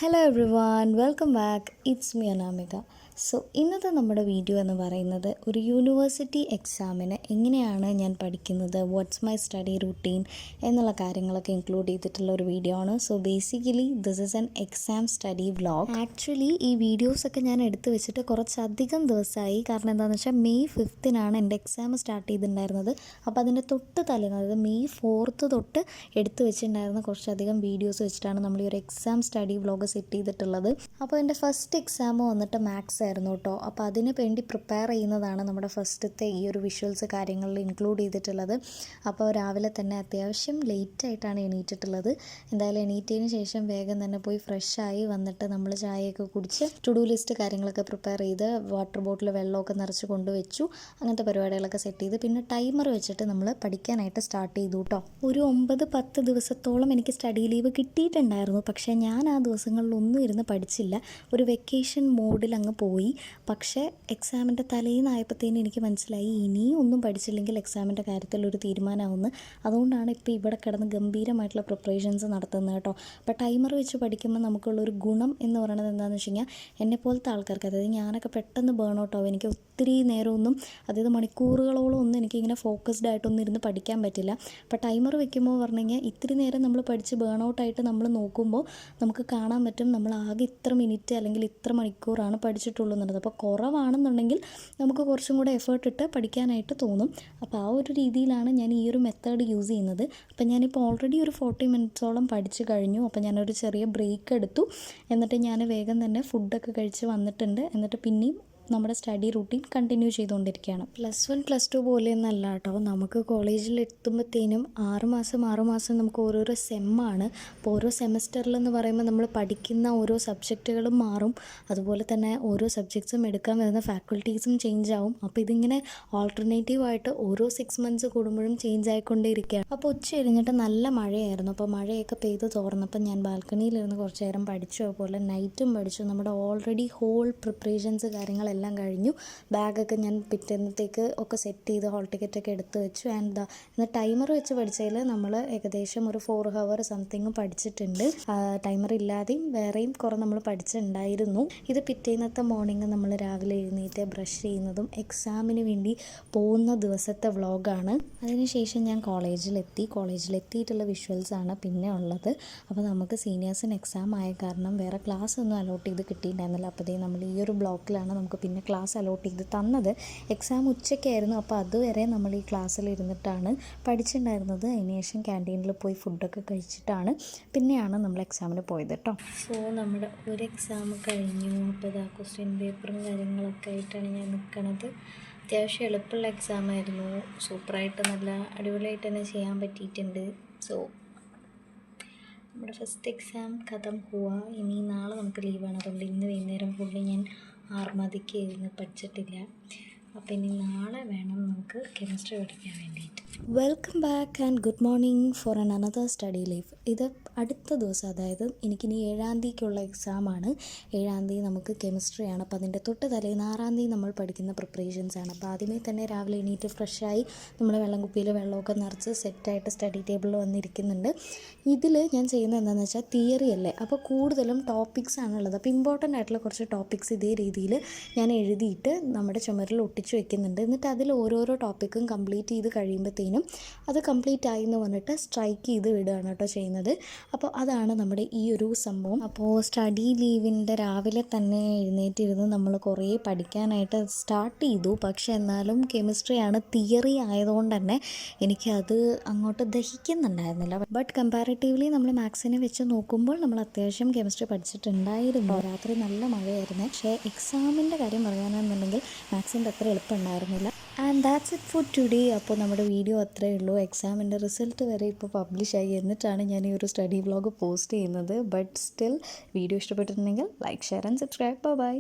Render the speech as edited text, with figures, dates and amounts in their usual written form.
Hello every one, welcome back. It's me Anamika. So ഇന്നത്തെ നമ്മുടെ video എന്ന് പറയുന്നത് ഒരു യൂണിവേഴ്സിറ്റി എക്സാമിന് എങ്ങനെയാണ് ഞാൻ പഠിക്കുന്നത്, വാട്ട്സ് മൈ സ്റ്റഡി റൂട്ടീൻ എന്നുള്ള കാര്യങ്ങളൊക്കെ ഇൻക്ലൂഡ് ചെയ്തിട്ടുള്ള ഒരു വീഡിയോ ആണ്. So basically this is an exam study vlog. Actually ഈ വീഡിയോസൊക്കെ ഞാൻ എടുത്തു വെച്ചിട്ട് കുറച്ചധികം ദിവസമായി. കാരണം എന്താണെന്ന് വെച്ചാൽ May 5th എൻ്റെ എക്സാം സ്റ്റാർട്ട് ചെയ്തിട്ടുണ്ടായിരുന്നത്. അപ്പോൾ അതിൻ്റെ തൊട്ട് തലേന്ന്, അതായത് May 4th തൊട്ട് എടുത്തു വെച്ചിട്ടുണ്ടായിരുന്ന കുറച്ചധികം വീഡിയോസ് വെച്ചിട്ടാണ് നമ്മൾ ഈ ഒരു എക്സാം സ്റ്റഡി വ്ളോഗ് സെറ്റ് ചെയ്തിട്ടുള്ളത്. അപ്പോൾ എൻ്റെ ഫസ്റ്റ് എക്സാം വന്നിട്ട് മാത്സ് ആയിരുന്നു കേട്ടോ. അപ്പോൾ അതിന് വേണ്ടി പ്രിപ്പയർ ചെയ്യുന്നതാണ് നമ്മുടെ ഫസ്റ്റത്തെ ഈ ഒരു വിഷ്വൽസ് കാര്യങ്ങളിൽ ഇൻക്ലൂഡ് ചെയ്തിട്ടുള്ളത്. അപ്പോൾ രാവിലെ തന്നെ അത്യാവശ്യം ലേറ്റായിട്ടാണ് എണീറ്റിട്ടുള്ളത്. എന്തായാലും എണീറ്റതിന് ശേഷം വേഗം തന്നെ പോയി ഫ്രഷായി വന്നിട്ട് നമ്മൾ ചായയൊക്കെ കുടിച്ച് ടു ഡു ലിസ്റ്റ് കാര്യങ്ങളൊക്കെ പ്രിപ്പയർ ചെയ്ത് വാട്ടർ ബോട്ടിൽ വെള്ളമൊക്കെ നിറച്ച് കൊണ്ടുവച്ചു. അങ്ങനത്തെ പരിപാടികളൊക്കെ സെറ്റ് ചെയ്ത് പിന്നെ ടൈമർ വെച്ചിട്ട് നമ്മൾ പഠിക്കാനായിട്ട് സ്റ്റാർട്ട് ചെയ്തു കേട്ടോ. ഒരു 9-10 ദിവസത്തോളം എനിക്ക് സ്റ്റഡി ലീവ് കിട്ടിയിട്ടുണ്ടായിരുന്നു. പക്ഷേ ഞാൻ ആ ദിവസങ്ങളിലൊന്നും ഇരുന്ന് പഠിച്ചില്ല. ഒരു വെക്കേഷൻ മോഡിൽ അങ്ങ് പോയി. പക്ഷേ എക്സാമിൻ്റെ തലേന്നായപ്പോഴത്തേനും എനിക്ക് മനസ്സിലായി ഇനിയും ഒന്നും പഠിച്ചില്ലെങ്കിൽ എക്സാമിൻ്റെ കാര്യത്തിൽ ഒരു തീരുമാനമാവുന്നു. അതുകൊണ്ടാണ് ഇപ്പോൾ ഇവിടെ കിടന്ന് ഗംഭീരമായിട്ടുള്ള പ്രിപ്പറേഷൻസ് നടത്തുന്നത് കേട്ടോ. അപ്പോൾ ടൈമർ വെച്ച് പഠിക്കുമ്പോൾ നമുക്കുള്ളൊരു ഗുണം എന്ന് പറയുന്നത് എന്താണെന്ന് വെച്ച് കഴിഞ്ഞാൽ, എന്നെപ്പോലത്തെ ആൾക്കാർക്ക്, അതായത് ഞാനൊക്കെ പെട്ടെന്ന് ബേൺ ഔട്ട് ആവും. എനിക്ക് ഒത്തിരി നേരമൊന്നും, അതായത് മണിക്കൂറുകളോളം ഒന്നും എനിക്കിങ്ങനെ ഫോക്കസ്ഡ് ആയിട്ടൊന്നും ഇരുന്ന് പഠിക്കാൻ പറ്റില്ല. അപ്പോൾ ടൈമർ വെക്കുമ്പോൾ പറഞ്ഞു കഴിഞ്ഞാൽ ഇത്തിരി നേരം നമ്മൾ പഠിച്ച് ബേൺ ഔട്ടായിട്ട് നമ്മൾ നോക്കുമ്പോൾ നമുക്ക് കാണാൻ പറ്റും നമ്മൾ ആകെ ഇത്ര മിനിറ്റ് അല്ലെങ്കിൽ ഇത്ര മണിക്കൂറാണ് പഠിച്ചിട്ടുള്ളൂ എന്നുള്ളത്. അപ്പോൾ കുറവാണെന്നുണ്ടെങ്കിൽ നമുക്ക് കുറച്ചും കൂടെ എഫേർട്ട് ഇട്ട് പഠിക്കാനായിട്ട് തോന്നും. അപ്പോൾ ആ ഒരു രീതിയിലാണ് ഞാൻ ഈ ഒരു മെത്തേഡ് യൂസ് ചെയ്യുന്നത്. അപ്പോൾ ഞാനിപ്പോൾ ഓൾറെഡി ഒരു 40 മിനിറ്റ്സോളം പഠിച്ചു കഴിഞ്ഞു. അപ്പോൾ ഞാനൊരു ചെറിയ ബ്രേക്ക് എടുത്തു. എന്നിട്ട് ഞാൻ വേഗം തന്നെ ഫുഡൊക്കെ കഴിച്ച് വന്നിട്ടുണ്ട്. എന്നിട്ട് പിന്നെയും നമ്മുടെ സ്റ്റഡി റൂട്ടീൻ കണ്ടിന്യൂ ചെയ്തുകൊണ്ടിരിക്കുകയാണ്. +1 +2 പോലെയൊന്നല്ല കേട്ടോ. നമുക്ക് കോളേജിൽ എത്തുമ്പോഴത്തേനും 6 മാസം നമുക്ക് ഓരോരോ സെമ്മാണ്. അപ്പോൾ ഓരോ സെമസ്റ്ററിലെന്ന് പറയുമ്പോൾ നമ്മൾ പഠിക്കുന്ന ഓരോ സബ്ജക്റ്റുകളും മാറും. അതുപോലെ തന്നെ ഓരോ സബ്ജക്ട്സും എടുക്കാൻ വരുന്ന ഫാക്കൽറ്റീസും ചേഞ്ച് ആവും. അപ്പോൾ ഇതിങ്ങനെ ആൾട്ടർനേറ്റീവായിട്ട് ഓരോ 6 months കൂടുമ്പോഴും ചേഞ്ച് ആയിക്കൊണ്ടേയിരിക്കുകയാണ്. അപ്പോൾ ഉച്ച കഴിഞ്ഞിട്ട് നല്ല മഴയായിരുന്നു. അപ്പോൾ മഴയൊക്കെ പെയ്ത് തോർന്നപ്പോൾ ഞാൻ ബാൽക്കണിയിലിരുന്ന് കുറച്ച് നേരം പഠിച്ചു. അതുപോലെ നൈറ്റും പഠിച്ചു. നമ്മുടെ ഓൾറെഡി ഹോൾ പ്രിപ്പറേഷൻസ് കാര്യങ്ങളെല്ലാം കഴിഞ്ഞു. ബാഗൊക്കെ ഞാൻ പിറ്റേന്നത്തേക്ക് ഒക്കെ സെറ്റ് ചെയ്ത് ഹോൾ ടിക്കറ്റൊക്കെ എടുത്ത് വെച്ചു. ഇന്ന് ടൈമർ വെച്ച് പഠിച്ചതിൽ നമ്മൾ ഏകദേശം ഒരു 4 hour സംതിങ് പഠിച്ചിട്ടുണ്ട്. ടൈമർ ഇല്ലാതെയും വേറെയും കുറേ നമ്മൾ പഠിച്ചിട്ടുണ്ടായിരുന്നു. ഇത് പിറ്റേന്നത്തെ മോർണിംഗ് നമ്മൾ രാവിലെ എഴുന്നേറ്റ് ബ്രഷ് ചെയ്യുന്നതും എക്സാമിന് വേണ്ടി പോകുന്ന ദിവസത്തെ വ്ളോഗാണ്. അതിനുശേഷം ഞാൻ കോളേജിലെത്തിയിട്ടുള്ള വിഷ്വൽസാണ് പിന്നെ ഉള്ളത്. അപ്പോൾ നമുക്ക് സീനിയേഴ്സിന് എക്സാം ആയ കാരണം വേറെ ക്ലാസ് ഒന്നും അലോട്ട് ചെയ്ത് കിട്ടിയിട്ടുണ്ടായിരുന്നില്ല. അപ്പോൾ നമ്മൾ ഈ ഒരു ബ്ലോക്കിലാണ് നമുക്ക് പിന്നെ ക്ലാസ് അലോട്ട് ചെയ്ത് തന്നത്. എക്സാം ഉച്ചയ്ക്കായിരുന്നു. അപ്പോൾ അതുവരെ നമ്മൾ ഈ ക്ലാസ്സിൽ ഇരുന്നിട്ടാണ് പഠിച്ചിട്ടുണ്ടായിരുന്നത്. അതിനുശേഷം ക്യാൻറ്റീനിൽ പോയി ഫുഡൊക്കെ കഴിച്ചിട്ടാണ് പിന്നെയാണ് നമ്മൾ എക്സാമിന് പോയത് കേട്ടോ. സോ നമ്മുടെ ഒരു എക്സാം കഴിഞ്ഞു. അപ്പോൾ ഇതാ ക്വസ്റ്റ്യൻ പേപ്പറും കാര്യങ്ങളൊക്കെ ആയിട്ടാണ് ഞാൻ നിൽക്കുന്നത്. അത്യാവശ്യം എളുപ്പമുള്ള എക്സാം ആയിരുന്നു. സൂപ്പറായിട്ട് നല്ല അടിപൊളിയായിട്ട് തന്നെ ചെയ്യാൻ പറ്റിയിട്ടുണ്ട്. സോ നമ്മുടെ ഫസ്റ്റ് എക്സാം ഖതം ഹുവാ. ഇനി നാളെ നമുക്ക് ലീവാണ്. അതുകൊണ്ട് ഇന്ന് വൈകുന്നേരം ഫുള്ള് ഞാൻ ആർമാദിക്ക് ഇരുന്ന് പഠിച്ചിട്ടില്ല. അപ്പോൾ ഇനി നാളെ വേണം നമുക്ക് കെമിസ്ട്രി പഠിക്കാൻ വേണ്ടിയിട്ട്. Welcome back and good morning for another study life. ഇത് അടുത്ത ദിവസം, അതായത് എനിക്കിനി 7ാം തീയതിക്കുള്ള എക്സാമാണ്. 7ാം തീയതി നമുക്ക് കെമിസ്ട്രിയാണ്. അപ്പോൾ അതിൻ്റെ തൊട്ട് തലേന്ന് 6ാം തീയതി നമ്മൾ പഠിക്കുന്ന പ്രിപ്പറേഷൻസാണ്. അപ്പോൾ ആദ്യമേ തന്നെ രാവിലെ എണീറ്റ് ഫ്രഷായി നമ്മൾ വെള്ളം കുപ്പിയിൽ വെള്ളമൊക്കെ നിറച്ച് സെറ്റായിട്ട് സ്റ്റഡി ടേബിളിൽ വന്നിരിക്കുന്നുണ്ട്. ഇതിൽ ഞാൻ ചെയ്യുന്നത് എന്താണെന്ന് വെച്ചാൽ തിയറി അല്ലേ, അപ്പോൾ കൂടുതലും ടോപ്പിക്സ് ആണുള്ളത്. അപ്പോൾ ഇമ്പോർട്ടൻ്റ് ആയിട്ടുള്ള കുറച്ച് ടോപ്പിക്സ് ഇതേ രീതിയിൽ ഞാൻ എഴുതിയിട്ട് നമ്മുടെ ചുമരിൽ ഒട്ടിച്ച് വെക്കുന്നുണ്ട്. എന്നിട്ട് അതിൽ ഓരോരോ ടോപ്പിക്കും കംപ്ലീറ്റ് ചെയ്ത് കഴിയുമ്പോഴത്തേനും അത് കംപ്ലീറ്റ് ആയി എന്ന് പറഞ്ഞിട്ട് സ്ട്രൈക്ക് ചെയ്ത് വിടുകയാണ് കേട്ടോ ചെയ്യുന്നത്. അപ്പോൾ അതാണ് നമ്മുടെ ഈ ഒരു സംഭവം. അപ്പോൾ സ്റ്റഡി ലീവിൻ്റെ രാവിലെ തന്നെ എഴുന്നേറ്റിരുന്ന് നമ്മൾ കുറേ പഠിക്കാനായിട്ട് സ്റ്റാർട്ട് ചെയ്തു. പക്ഷേ എന്നാലും കെമിസ്ട്രിയാണ്, തിയറി ആയതുകൊണ്ട് തന്നെ എനിക്കത് അങ്ങോട്ട് ദഹിക്കുന്നുണ്ടായിരുന്നില്ല. ബട്ട് കമ്പാരിറ്റീവ്ലി നമ്മൾ മാത്സിനെ വെച്ച് നോക്കുമ്പോൾ നമ്മൾ അത്യാവശ്യം കെമിസ്ട്രി പഠിച്ചിട്ടുണ്ടായിരുന്നു. രാത്രി നല്ല മഴയായിരുന്നു. പക്ഷേ എക്സാമിൻ്റെ കാര്യം പറയുകയാണെന്നുണ്ടെങ്കിൽ മാത്സിൻ്റെ അത്ര എളുപ്പമുണ്ടായിരുന്നില്ല. And that's it for today. അപ്പോൾ നമ്മുടെ വീഡിയോ അത്രയേ ഉള്ളൂ. എക്സാമിൻ്റെ റിസൾട്ട് വരെ ഇപ്പോൾ പബ്ലിഷായി. എന്നിട്ടാണ് ഞാൻ ഈ ഒരു സ്റ്റഡി വ്ളോഗ് പോസ്റ്റ് ചെയ്യുന്നത്. ബട്ട് സ്റ്റിൽ വീഡിയോ ഇഷ്ടപ്പെട്ടിട്ടുണ്ടെങ്കിൽ like, share and subscribe. By.